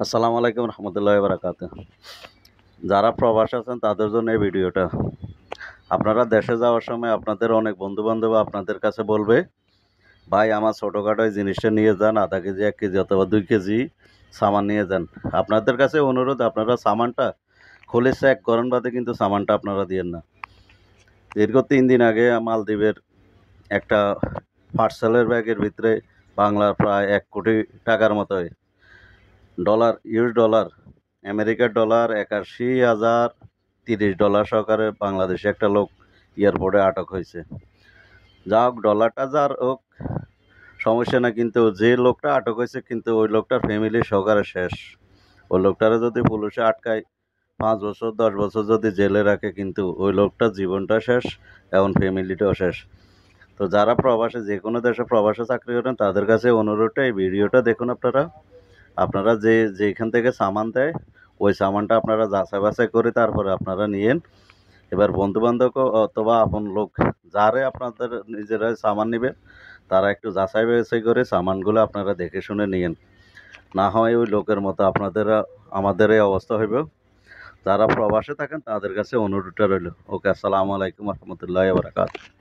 আসসালামু আলাইকুম রহমতুল্লাহি ওয়া বারাকাতুহু। যারা প্রবাসে আছেন তাদের জন্য এই ভিডিওটা। আপনারা দেশে যাওয়ার সময় আপনাদের অনেক বন্ধু-বান্ধব আপনাদের কাছে বলবে, "ভাই আমার ছোটখাটো এই জিনিসটা নিয়ে যান, ০.৫ কেজি, ১ কেজি অথবা ২ কেজি সামান নিয়ে যান।" আপনাদের কাছে অনুরোধ আপনারা সামানটা খুলে চেক করেন বাদে কিন্তু সামানটা আপনারা দিয়েন না। দীর্ঘ ৩ দিন আগে মালদ্বীপের একটা পার্সেলের ব্যাগের ভিতরে বাংলার প্রায় ১ কোটি টাকার মতো ইউএস ডলার, আমেরিকার ডলার $৮১,০৩০ সহকারে বাংলাদেশে একটা লোক এয়ারপোর্টে আটক হয়েছে। যা হোক, ডলারটা যার হোক সমস্যা না, কিন্তু যে লোকটা আটক হয়েছে কিন্তু ওই লোকটার ফ্যামিলি সহকারে শেষ। ওই লোকটারে যদি পুলিশে আটকায় ৫ বছর ১০ বছর যদি জেলে রাখে কিন্তু ওই লোকটার জীবনটা শেষ এবং ফ্যামিলিটাও শেষ। তো যারা প্রবাসে যে কোনো দেশে প্রবাসে চাকরি করেন তাদের কাছে অনুরোধটা, এই ভিডিওটা দেখুন আপনারা যেখান থেকে সামান দেয় ওই সামানটা আপনারা যাচাই বাছাই করে তারপরে আপনারা নিয়েন। এবার বন্ধুবান্ধব অথবা আপন লোক যারে আপনাদের নিজেরা সামান নেবেন তারা একটু যাচাই বাছাই করে সামানগুলো আপনারা দেখে শুনে নিয়েন। না হয় ওই লোকের মতো আমাদের এই অবস্থা হইব। যারা প্রবাসে থাকেন তাদের কাছে অনুরোধটা রইল। ওকে, আসসালামু আলাইকুম রহমতুল্লাহি ওয়া বারাকাতুহু।